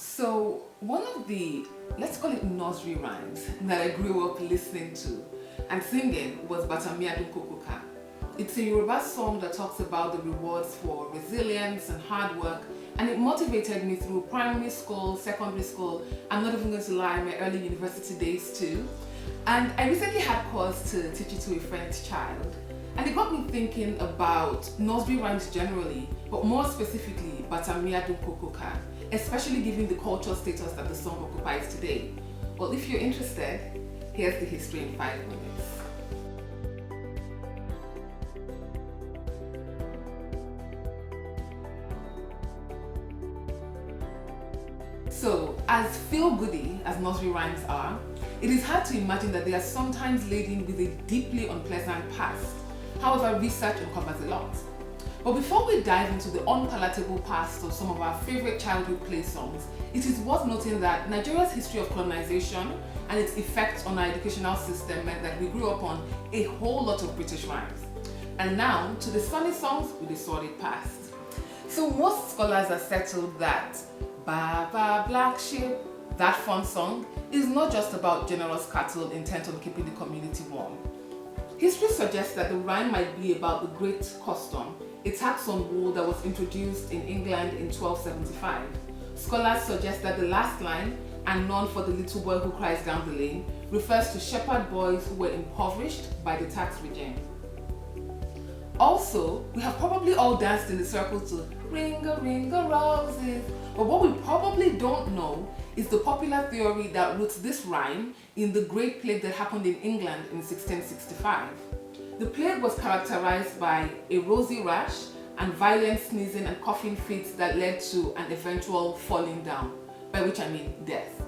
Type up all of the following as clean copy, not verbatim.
So one of the, let's call it nursery rhymes that I grew up listening to and singing was Bata. It's a Yoruba song that talks about the rewards for resilience and hard work, and it motivated me through primary school, secondary school, I'm not even going to lie, my early university days too. And I recently had cause to teach it to a friend's child, and it got me thinking about nursery rhymes generally, but more specifically Bata, especially given the cultural status that the song occupies today. Well, if you're interested, here's the history in 5 minutes. So, as feel-goody as nursery rhymes are, it is hard to imagine that they are sometimes laden with a deeply unpleasant past. However, research uncovers a lot. But before we dive into the unpalatable past of some of our favorite childhood play songs, it is worth noting that Nigeria's history of colonization and its effects on our educational system meant that we grew up on a whole lot of British rhymes. And now to the sunny songs with a sordid past. So most scholars are settled that Baba Black Sheep, that fun song, is not just about generous cattle intent on keeping the community warm. History suggests that the rhyme might be about the Great Custom, a tax on wool that was introduced in England in 1275. Scholars suggest that the last line, "and none for the little boy who cries down the lane," refers to shepherd boys who were impoverished by the tax regime. Also, we have probably all danced in a circle to Ring-a-ring-a-roses, but what we probably don't know is the popular theory that roots this rhyme in the Great Plague that happened in England in 1665. The plague was characterized by a rosy rash and violent sneezing and coughing fits that led to an eventual falling down, by which I mean death.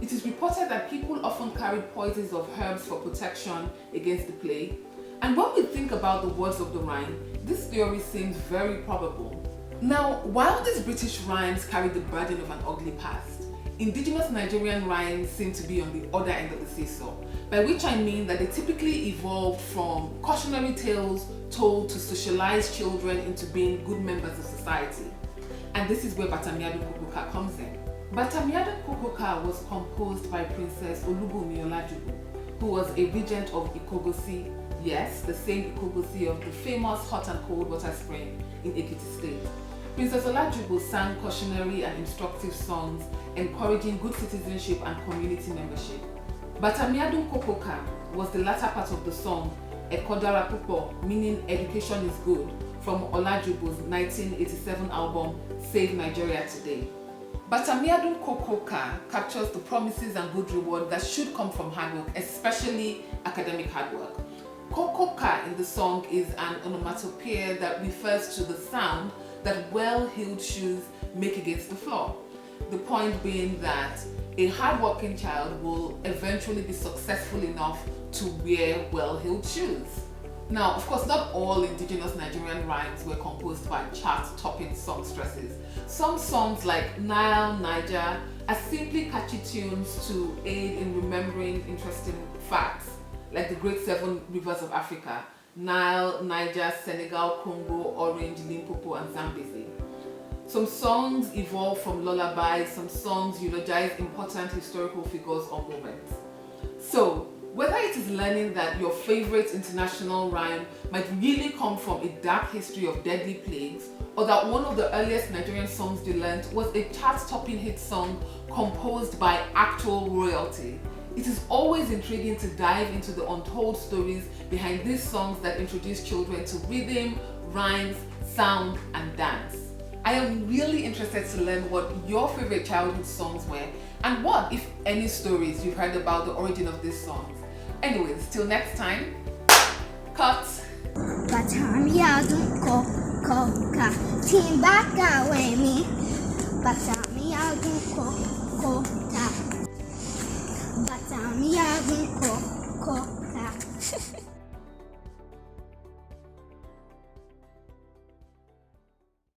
It is reported that people often carried poisons of herbs for protection against the plague, and when we think about the words of the rhyme, this theory seems very probable. Now, while these British rhymes carry the burden of an ugly past, indigenous Nigerian rhymes seem to be on the other end of the seesaw, by which I mean that they typically evolved from cautionary tales told to socialize children into being good members of society. And this is where Bata comes in. Bata was composed by Princess Olubunmi Olajubu, who was a regent of Ikogosi, yes, the same Ikogosi of the famous hot and cold water spring in Ekiti State. Princess Olajubu sang cautionary and instructive songs encouraging good citizenship and community membership. Bata was the latter part of the song Ekodara Pupo, meaning education is good, from Olajubu's 1987 album Save Nigeria Today. Bata captures the promises and good reward that should come from hard work, especially academic hard work. Kokoka in the song is an onomatopoeia that refers to the sound that well-heeled shoes make against the floor. The point being that a hard-working child will eventually be successful enough to wear well-heeled shoes. Now, of course, not all indigenous Nigerian rhymes were composed by chart-topping songstresses. Some songs like Nile, Niger are simply catchy tunes to aid in remembering interesting facts, like the Great Seven Rivers of Africa: Nile, Niger, Senegal, Congo, Orange, Limpopo, and Zambezi. Some songs evolve from lullabies, some songs eulogize important historical figures or moments. So, whether it is learning that your favorite international rhyme might really come from a dark history of deadly plagues, or that one of the earliest Nigerian songs you learned was a chart-topping hit song composed by actual royalty, it is always intriguing to dive into the untold stories behind these songs that introduce children to rhythm, rhymes, sound, and dance. I am really interested to learn what your favorite childhood songs were and what, if any, stories you've heard about the origin of these songs. Anyways, till next time, cut! Team back away me, but